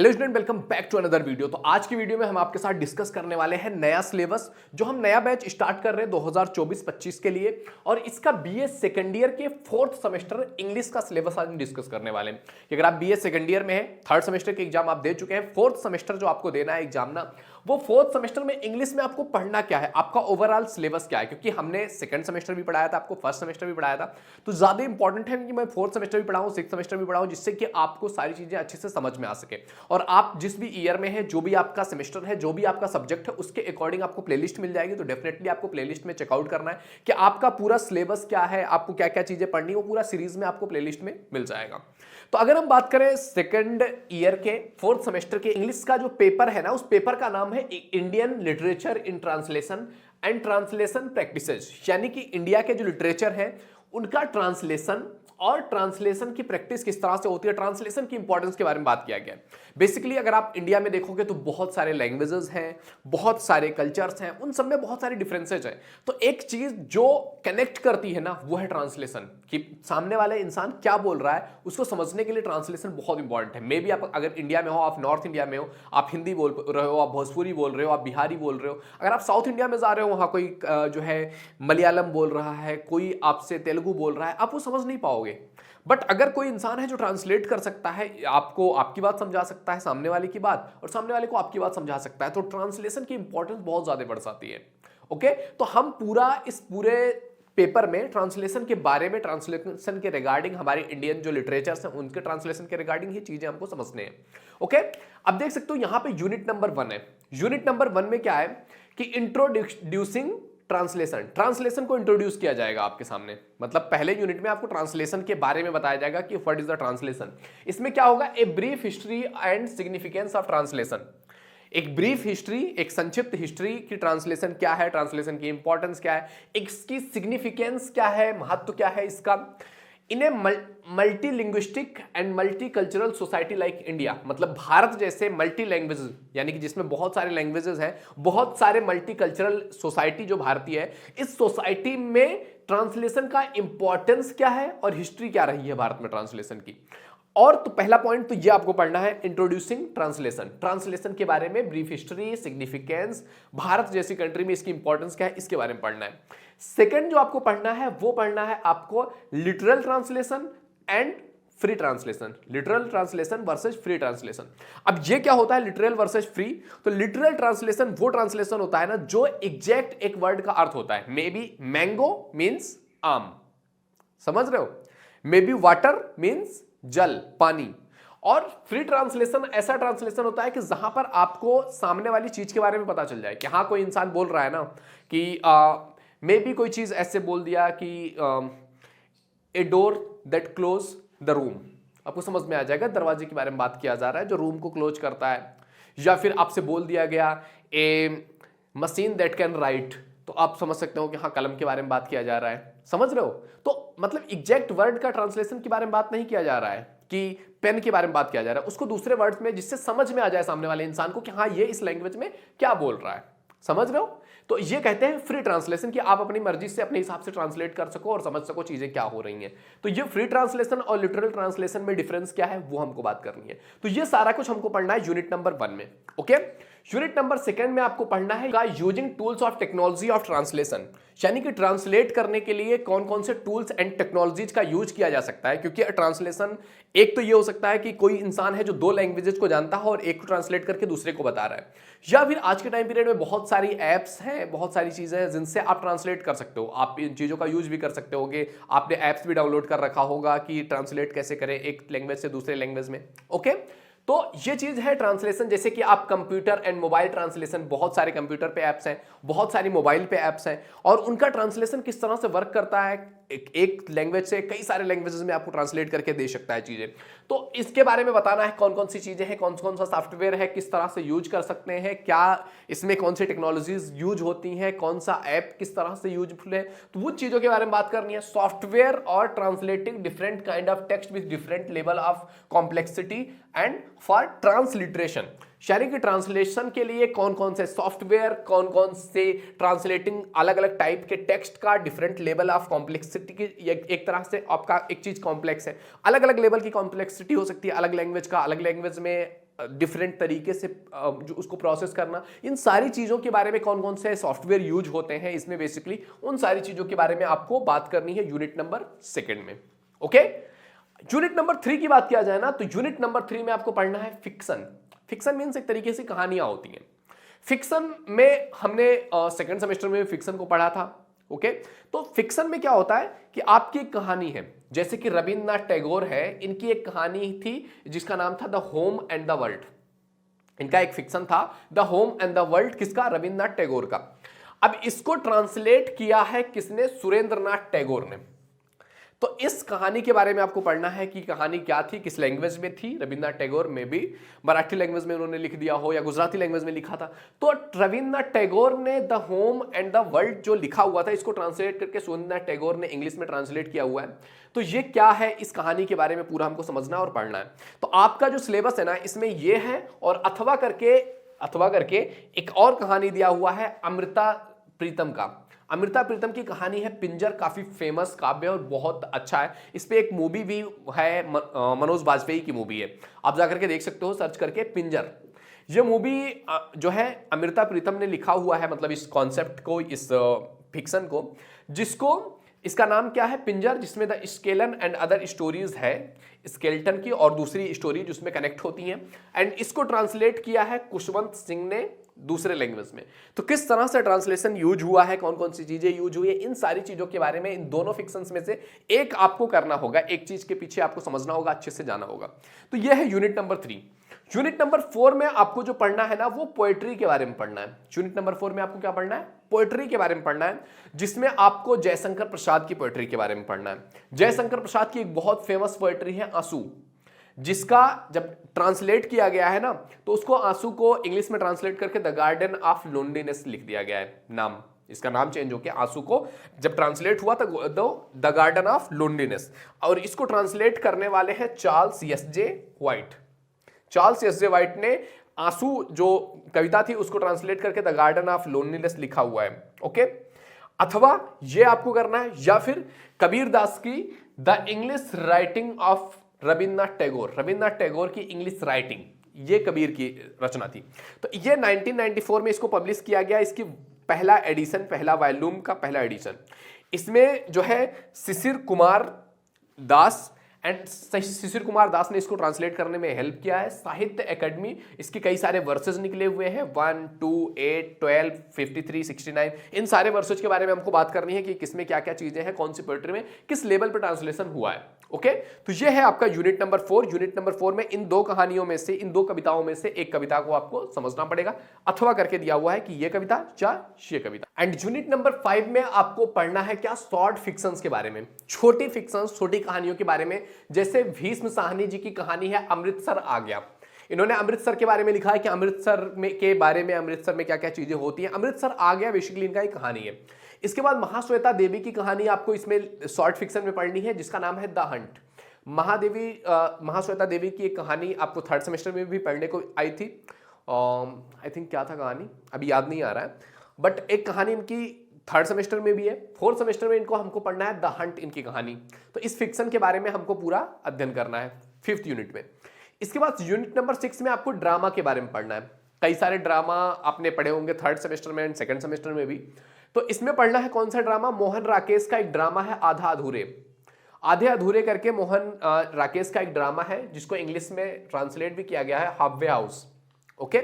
Hello student, welcome back to another video. तो आज की वीडियो में हम आपके साथ डिस्कस करने वाले हैं नया सिलेबस जो हम नया बैच स्टार्ट कर रहे हैं 2024-25 के लिए, और इसका बीए सेकंड ईयर के फोर्थ सेमेस्टर इंग्लिश का सिलेबस आज हम डिस्कस करने वाले हैं। कि अगर आप बीए सेकंड ईयर में हैं, थर्ड सेमेस्टर के एग्जाम आप दे चुके हैं, फोर्थ सेमेस्टर जो आपको देना है एग्जाम ना, वो फोर्थ सेमेस्टर में इंग्लिश में आपको पढ़ना क्या है, आपका ओवरऑल सिलेबस क्या है। क्योंकि हमने सेकंड सेमेस्टर भी पढ़ाया था, आपको फर्स्ट सेमेस्टर भी पढ़ाया था, तो ज्यादा इंपॉर्टेंट है कि मैं फोर्थ सेमेस्टर भी पढ़ाऊं, सिक्स सेमेस्टर भी पढ़ाऊं, जिससे कि आपको सारी चीजें अच्छे से समझ में आ सके। और आप जिस भी ईयर में है, जो भी आपका सेमेस्टर है, जो भी आपका सब्जेक्ट है, उसके अकॉर्डिंग आपको प्लेलिस्ट मिल जाएगी। तो डेफिनेटली आपको प्लेलिस्ट में चेकआउट करना है कि आपका पूरा सिलेबस क्या है, आपको क्या क्या चीजें पढ़नी है, वो पूरा सीरीज में आपको प्लेलिस्ट में मिल जाएगा। तो अगर हम बात करें सेकंड ईयर के फोर्थ सेमेस्टर के इंग्लिश का जो पेपर है ना, उस पेपर का नाम है Indian literature in translation and translation practices, यानी कि इंडिया के जो लिटरेचर है उनका ट्रांसलेशन और ट्रांसलेशन की प्रैक्टिस किस तरह से होती है, ट्रांसलेशन की इंपॉर्टेंस के बारे में बात किया गया है। बेसिकली अगर आप इंडिया में देखोगे तो बहुत सारे लैंग्वेजेस हैं, बहुत सारे कल्चर्स हैं, उन सब में बहुत सारे डिफरेंसेज हैं। तो एक चीज जो कनेक्ट करती है ना, वो है ट्रांसलेशन, कि सामने वाले इंसान क्या बोल रहा है उसको समझने के लिए ट्रांसलेशन बहुत इंपॉर्टेंट है। मे बी आप अगर इंडिया में हो, आप नॉर्थ इंडिया में हो, आप हिंदी बोल रहे हो, आप भोजपुरी बोल रहे हो, आप बिहारी बोल रहे हो, अगर आप साउथ इंडिया में जा रहे हो, वहां कोई जो है मलयालम बोल रहा है, कोई आपसे तेलुगु बोल रहा है, आप वो समझ नहीं पाओगे। बट अगर कोई इंसान है जो ट्रांसलेट कर सकता है, आपको आपकी बात समझा सकता है, सामने वाले की बात, और सामने वाले को आपकी बात समझा सकता है, तो ट्रांसलेशन की इंपॉर्टेंस बहुत ज्यादा बढ़ जाती है। ओके, तो हम इस पूरे पेपर में ट्रांसलेशन के बारे में, ट्रांसलेशन के रिगार्डिंग, हमारे इंडियन जो लिटरेचर्स हैं उनके ट्रांसलेशन के रिगार्डिंग ही चीजें हमको समझने हैं। ओके, अब देख सकते हो यहां पे यूनिट नंबर 1 है। यूनिट नंबर 1 में क्या है कि इंट्रोड्यूसिंग ट्रांसलेशन, ट्रांसलेशन को इंट्रोड्यूस किया जाएगा आपके सामने। मतलब पहले यूनिट में आपको ट्रांसलेशन के बारे में बताया जाएगा कि व्हाट इज द ट्रांसलेशन। इसमें क्या होगा, a brief history and significance of translation, एक ब्रीफ हिस्ट्री, एक संक्षिप्त हिस्ट्री की ट्रांसलेशन क्या है, ट्रांसलेशन की इंपॉर्टेंस क्या है, इसकी सिग्निफिकेंस क्या है, महत्व क्या है इसका। In a multi lingual and multi cultural society like India, मतलब भारत जैसे मल्टी लैंग्वेज, यानी कि जिसमें बहुत सारे लैंग्वेजेस हैं, बहुत सारे मल्टी कल्चरल सोसाइटी जो भारतीय है, इस सोसाइटी में ट्रांसलेशन का इंपॉर्टेंस क्या है और हिस्ट्री क्या रही है भारत में ट्रांसलेशन की। और तो पहला पॉइंट तो ये आपको पढ़ना है, इंट्रोड्यूसिंग ट्रांसलेशन, ट्रांसलेशन के बारे में ब्रीफ हिस्ट्री, सिग्निफिकेंस, भारत जैसी कंट्री में इसकी इंपॉर्टेंस क्या है, इसके बारे में पढ़ना है। सेकंड जो आपको पढ़ना है वो पढ़ना है आपको literal translation and free translation, literal translation versus free translation. अब ये क्या होता है लिटरल वर्सेस फ्री? तो लिटरल ट्रांसलेशन वो ट्रांसलेशन होता है ना जो एग्जैक्ट एक वर्ड का अर्थ होता है। मे बी मैंगो मीन्स आम, समझ रहे हो, मे बी वाटर मीन्स जल, पानी। और फ्री ट्रांसलेशन ऐसा ट्रांसलेशन होता है कि जहां पर आपको सामने वाली चीज के बारे में पता चल जाए कि हाँ, कोई इंसान बोल रहा है ना कि मे बी कोई चीज ऐसे बोल दिया कि a door that close the room, आपको समझ में आ जाएगा दरवाजे के बारे में बात किया जा रहा है जो रूम को क्लोज करता है। या फिर आपसे बोल दिया गया ए मशीन दैट कैन राइट, तो आप समझ सकते हो कि हाँ, कलम के बारे में बात किया जा रहा है। समझ रहे हो? तो मतलब एग्जैक्ट वर्ड का ट्रांसलेशन के बारे में बात नहीं किया जा रहा है कि पेन के बारे में बात किया जा रहा है, उसको दूसरे वर्ड्स में जिससे समझ में आ जाए सामने वाले इंसान को कि हाँ, ये इस लैंग्वेज में क्या बोल रहा है। समझ रहे हो? तो ये कहते हैं फ्री ट्रांसलेशन, कि आप अपनी मर्जी से अपने हिसाब से ट्रांसलेट कर सको और समझ सको चीजें क्या हो रही हैं। तो ये फ्री ट्रांसलेशन और लिटरल ट्रांसलेशन में डिफरेंस क्या है वो हमको बात करनी है। तो ये सारा कुछ हमको पढ़ना है यूनिट नंबर 1 में। ओके, यूनिट नंबर 2 में आपको पढ़ना है using tools of technology of translation, यानी कि ट्रांसलेट करने के लिए कौन कौन से टूल्स एंड टेक्नोलॉजीज का यूज किया जा सकता है। क्योंकि ट्रांसलेशन एक तो ये हो सकता है कि कोई इंसान है जो 2 लैंग्वेजेस को जानता है और एक को ट्रांसलेट करके दूसरे को बता रहा है, या फिर आज के टाइम पीरियड में बहुत सारी एप्स हैं, बहुत सारी चीजें हैं जिनसे आप ट्रांसलेट कर सकते हो। आप इन चीजों का यूज भी कर सकते होगे, आपने एप्स भी डाउनलोड कर रखा होगा कि ट्रांसलेट कैसे करें एक लैंग्वेज से दूसरे लैंग्वेज में। ओके, तो ये चीज है ट्रांसलेशन। जैसे कि आप कंप्यूटर एंड मोबाइल ट्रांसलेशन, बहुत सारे कंप्यूटर पे ऐप्स हैं, बहुत सारी मोबाइल पे ऐप्स हैं, और उनका ट्रांसलेशन किस तरह से वर्क करता है, एक लैंग्वेज से कई सारे लैंग्वेजेस में आपको ट्रांसलेट करके दे सकता है चीजें। तो इसके बारे में बताना है कौन कौन सी चीजें हैं, कौन कौन सा सॉफ्टवेयर है, किस तरह से यूज कर सकते हैं, क्या इसमें कौन सी टेक्नोलॉजीज यूज होती हैं, कौन सा ऐप किस तरह से यूजफुल है, तो वो चीजों के बारे में बात करनी है। सॉफ्टवेयर और translating different kind of text with different level of complexity and for transliteration, यानी कि ट्रांसलेशन के लिए कौन कौन से सॉफ्टवेयर, कौन कौन से ट्रांसलेटिंग अलग अलग टाइप के टेक्स्ट का डिफरेंट लेवल ऑफ कॉम्प्लेक्सिटी की, एक तरह से आपका एक चीज कॉम्प्लेक्स है, अलग अलग लेवल की कॉम्प्लेक्सिटी हो सकती है अलग लैंग्वेज का, अलग लैंग्वेज में डिफरेंट तरीके से जो उसको प्रोसेस करना, इन सारी चीजों के बारे में कौन कौन से सॉफ्टवेयर यूज होते हैं इसमें, बेसिकली उन सारी चीजों के बारे में आपको बात करनी है यूनिट नंबर 2 में। ओके, यूनिट नंबर 3 की बात किया जाए ना, तो यूनिट नंबर 3 में आपको पढ़ना है फिक्शन। फिक्शन मीन्स एक तरीके से कहानियां होती हैं। फिक्शन में हमने सेकंड सेमेस्टर में फिक्शन को पढ़ा था। ओके, तो फिक्शन में क्या होता है कि आपकी एक कहानी है, जैसे कि रविन्द्रनाथ टैगोर है, इनकी एक कहानी थी जिसका नाम था the home and the world. इनका एक फिक्शन था the home and the world, किसका? रविन्द्रनाथ टैगोर का। अब इसको ट्रांसलेट किया है किसने? सुरेंद्रनाथ टैगोर ने। तो इस कहानी के बारे में आपको पढ़ना है कि कहानी क्या थी, किस लैंग्वेज में थी। रविन्द्रनाथ टैगोर में भी मराठी लैंग्वेज में उन्होंने लिख दिया हो या गुजराती लैंग्वेज में लिखा था। तो रविन्द्रनाथ टैगोर ने the home and the world जो लिखा हुआ था, इसको ट्रांसलेट करके सुरेंद्रनाथ टैगोर ने इंग्लिश में ट्रांसलेट किया हुआ है। तो ये क्या है, इस कहानी के बारे में पूरा हमको समझना और पढ़ना है। तो आपका जो सिलेबस है ना, इसमें ये है, और अथवा करके एक और कहानी दिया हुआ है अमृता प्रीतम का। अमृता प्रीतम की कहानी है पिंजर, काफी फेमस काव्य और बहुत अच्छा है। इस पे एक मूवी भी है, मनोज बाजपेयी की मूवी है, आप जाकर के देख सकते हो सर्च करके पिंजर। ये मूवी जो है अमृता प्रीतम ने लिखा हुआ है, मतलब इस कॉन्सेप्ट को, इस फिक्शन को, जिसको इसका नाम क्या है? पिंजर, जिसमें the scalene and other stories है, स्केल्टन की और दूसरी स्टोरी जिसमें कनेक्ट होती हैं। एंड इसको ट्रांसलेट किया है खुशवंत सिंह ने दूसरे लैंग्वेज में। तो किस तरह से ट्रांसलेशन यूज हुआ है, कौन कौन सी चीजें यूज हुई है, इन सारी चीजों के बारे में इन दोनों फिक्शंस में से एक आपको करना होगा, एक चीज के पीछे आपको समझना होगा, अच्छे से जाना होगा। तो यह है यूनिट नंबर 3। यूनिट नंबर 4 में आपको जो पढ़ना है ना, वो पोएट्री के बारे में पढ़ना है। यूनिट नंबर 4 में आपको क्या पढ़ना है? पोएट्री के बारे में पढ़ना है, जिसमें आपको जयशंकर प्रसाद की पोएट्री के बारे में पढ़ना है। जयशंकर प्रसाद की एक बहुत फेमस पोएट्री है आंसू, जिसका जब ट्रांसलेट किया गया है ना, तो उसको आंसू को इंग्लिश में ट्रांसलेट करके द गार्डन ऑफ लोनलीनेस लिख दिया गया है। नाम, इसका नाम चेंज होकर आंसू को जब ट्रांसलेट हुआ तो द गार्डन ऑफ लोनलीनेस, और इसको ट्रांसलेट करने वाले हैं चार्ल्स एस जे व्हाइट। चार्ल्स एस जे व्हाइट ने आंसू जो कविता थी उसको ट्रांसलेट करके द गार्डन ऑफ लोनलीनेस लिखा हुआ है। ओके, अथवा ये आपको करना है, या फिर कबीर दास की the English writing of Rabindranath Tagore. Rabindranath Tagore की इंग्लिश राइटिंग, ये कबीर की रचना थी। तो ये 1994 में इसको पब्लिश किया गया, इसकी पहला एडिशन, पहला वॉल्यूम का पहला एडिशन। इसमें जो है शिशिर कुमार दास ने इसको ट्रांसलेट करने में हेल्प किया है। साहित्य एकेडमी, इसके कई सारे वर्सेज निकले हुए हैं, 1, 2, 8, 12, 53, 69। इन सारे वर्सेज के बारे में हमको बात करनी है कि किसमें क्या क्या चीजें हैं, कौन सी पोएट्री में किस लेवल पर ट्रांसलेशन हुआ है। ओके, तो ये है आपका यूनिट नंबर 4। यूनिट नंबर 4 में इन दो कहानियों में से, इन दो कविताओं में से एक कविता को आपको समझना पड़ेगा, अथवा करके दिया हुआ है कि ये कविता या ये कविता। एंड यूनिट नंबर 5 में आपको पढ़ना है क्या? शॉर्ट फिक्शंस के बारे में, छोटी फिक्शंस, छोटी कहानियों के बारे में। जैसे भीष्म साहनी जी की कहानी है अमृतसर आ गया। इन्होंने अमृतसर के बारे में लिखा है कि अमृतसर में के बारे में, अमृतसर में क्या क्या चीजें होती हैं। अमृतसर आ गया बेसिकली इनका एक कहानी है। इसके बाद महाश्वेता देवी की कहानी आपको इसमें शॉर्ट फिक्शन में पढ़नी है, जिसका नाम है द हंट। महाश्वेता देवी की एक कहानी आपको थर्ड सेमेस्टर में भी पढ़ने को आई थी। आई थिंक क्या था कहानी, अभी याद नहीं आ रहा है, बट एक कहानी इनकी थर्ड सेमेस्टर में भी है। फोर्थ सेमेस्टर में इनको हमको पढ़ना है द हंट, इनकी कहानी। तो इस फिक्शन के बारे में हमको पूरा अध्ययन करना है 5th यूनिट में। इसके बाद यूनिट नंबर 6 में आपको ड्रामा के बारे में पढ़ना है। कई सारे ड्रामा आपने पढ़े होंगे थर्ड सेमेस्टर में एंड सेकंड सेमेस्टर में भी। तो इसमें पढ़ना है कौन सा ड्रामा? मोहन राकेश का एक ड्रामा है आधा अधूरे। आधे अधूरे करके मोहन राकेश का एक ड्रामा है, जिसको इंग्लिश में ट्रांसलेट भी किया गया है हाफवे हाउस। ओके,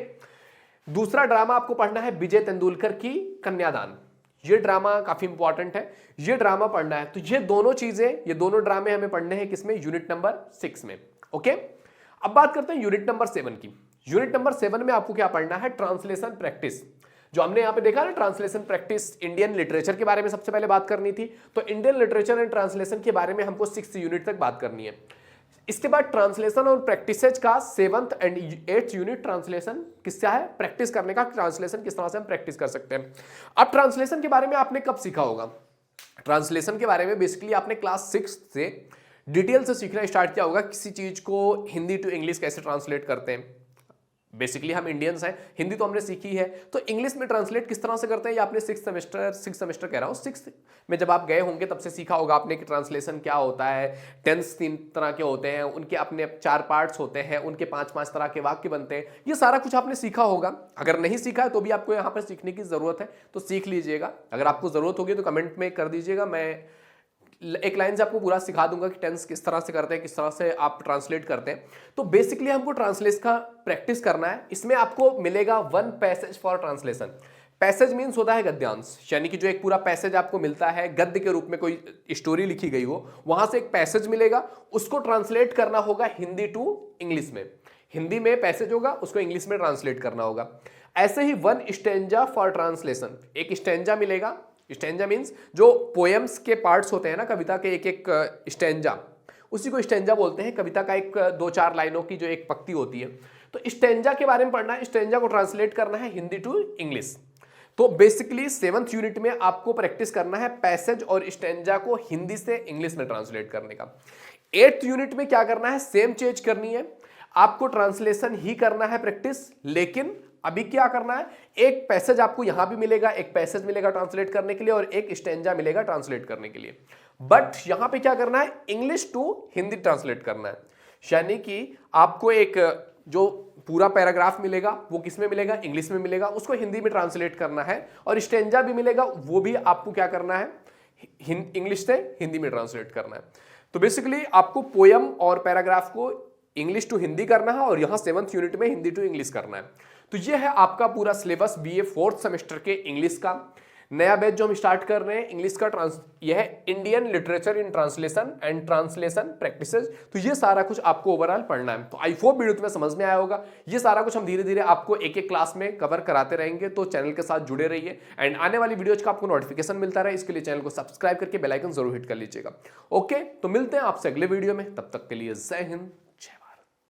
दूसरा ड्रामा आपको पढ़ना है विजय तेंदुलकर की कन्यादान। ये ड्रामा काफी इंपॉर्टेंट है, ये ड्रामा पढ़ना है। तो ये दोनों चीजें, ये दोनों ड्रामे हमें पढ़ने हैं किसमें? यूनिट नंबर 6 में। ओके, अब बात करते हैं यूनिट नंबर 7 की। यूनिट नंबर 7 में आपको क्या पढ़ना है? Translation practice. जो हमने यहां पे देखा ना, ट्रांसलेशन प्रैक्टिस, इंडियन लिटरेचर के बारे में सबसे पहले बात करनी थी। तो इंडियन लिटरेचर एंड ट्रांसलेशन के बारे में हमको 6th यूनिट तक बात करनी है। इसके बाद ट्रांसलेशन और प्रैक्टिसेज का 7th and 8th unit translation किसका है? प्रैक्टिस करने का। ट्रांसलेशन किस तरह से हम प्रैक्टिस कर सकते हैं। अब ट्रांसलेशन के बारे में आपने कब सीखा होगा? ट्रांसलेशन के बारे में बेसिकली आपने क्लास 6 से डिटेल से सीखना स्टार्ट किया होगा। किसी चीज को हिंदी टू इंग्लिश कैसे ट्रांसलेट करते हैं, बेसिकली हम इंडियंस हैं, हिंदी तो हमने सीखी है, तो इंग्लिश में ट्रांसलेट किस तरह से करते हैं ये आपने सिक्स सेमेस्टर कह रहा हूँ, सिक्स में जब आप गए होंगे तब से सीखा होगा आपने कि ट्रांसलेशन क्या होता है। टेंस 3 तरह के होते हैं, उनके अपने 4 पार्ट्स होते हैं, उनके 5-5 तरह के वाक्य बनते हैं, ये सारा कुछ आपने सीखा होगा। अगर नहीं सीखा है तो भी आपको यहाँ पर सीखने की जरूरत है, तो सीख लीजिएगा। अगर आपको जरूरत होगी तो कमेंट में कर दीजिएगा, मैं एक लाइन से आपको पूरा सिखा दूंगा कि टेंस किस तरह से करते हैं, किस तरह से आप ट्रांसलेट करते हैं। तो बेसिकली हमको ट्रांसलेशन का प्रैक्टिस करना है। इसमें आपको मिलेगा 1 passage for translation. Passage means होता है गद्यांश, यानी कि जो एक पूरा पैसेज आपको मिलता है गद्य के रूप में, कोई स्टोरी लिखी गई हो, वहां से एक पैसेज मिलेगा, उसको ट्रांसलेट करना होगा हिंदी टू इंग्लिश में। हिंदी में पैसेज होगा, उसको इंग्लिश में ट्रांसलेट करना होगा। ऐसे ही 1 स्टेंजा फॉर ट्रांसलेशन, एक स्टेंजा मिलेगा। स्टेंजा मीन्स जो पोएम्स के पार्ट्स होते हैं ना, कविता के एक एक स्टेंजा, उसी को स्टेंजा बोलते हैं। कविता का एक 2-4 लाइनों की जो एक पंक्ति होती है, तो स्टेंजा के बारे में पढ़ना है। स्टेंजा को ट्रांसलेट करना है हिंदी टू इंग्लिश। तो बेसिकली 7th यूनिट में आपको प्रैक्टिस करना है पैसेज और स्टेंजा को हिंदी से इंग्लिश में ट्रांसलेट करने का। 8th यूनिट में क्या करना है, सेम चीज करनी है, आपको ट्रांसलेशन ही करना है प्रैक्टिस। लेकिन अभी क्या करना है, एक पैसेज आपको यहां भी मिलेगा, एक पैसेज मिलेगा ट्रांसलेट करने के लिए, और एक स्टेंजा मिलेगा ट्रांसलेट करने के लिए। बट यहां पे क्या करना है, इंग्लिश टू हिंदी ट्रांसलेट करना है। यानी कि आपको एक जो पूरा पैराग्राफ मिलेगा वो किस में मिलेगा, इंग्लिश में मिलेगा, उसको हिंदी में ट्रांसलेट करना है। और स्टेंजा भी मिलेगा, वो भी आपको क्या करना है, इंग्लिश से हिंदी में ट्रांसलेट करना है। तो बेसिकली आपको पोयम और पैराग्राफ को इंग्लिश टू हिंदी करना है, और यहां 7th यूनिट में हिंदी टू इंग्लिश करना है। तो ये है आपका पूरा सिलेबस बीए 4th सेमेस्टर के इंग्लिश का। नया बैच जो हम स्टार्ट कर रहे हैं इंग्लिश का, यह है Indian literature in translation and translation practices. तो ये सारा कुछ आपको ओवरऑल पढ़ना है। तो आई होप वीडियो तुम्हें समझ में आया होगा। ये सारा कुछ हम धीरे धीरे आपको एक एक क्लास में कवर कराते रहेंगे, तो चैनल के साथ जुड़े रहिए। एंड आने वाली वीडियोज का आपको नोटिफिकेशन मिलता रहे, इसके लिए चैनल को सब्सक्राइब करके बेल आइकन जरूर हिट कर लीजिएगा। ओके, तो मिलते हैं आपसे अगले वीडियो में, तब तक के लिए जय हिंद।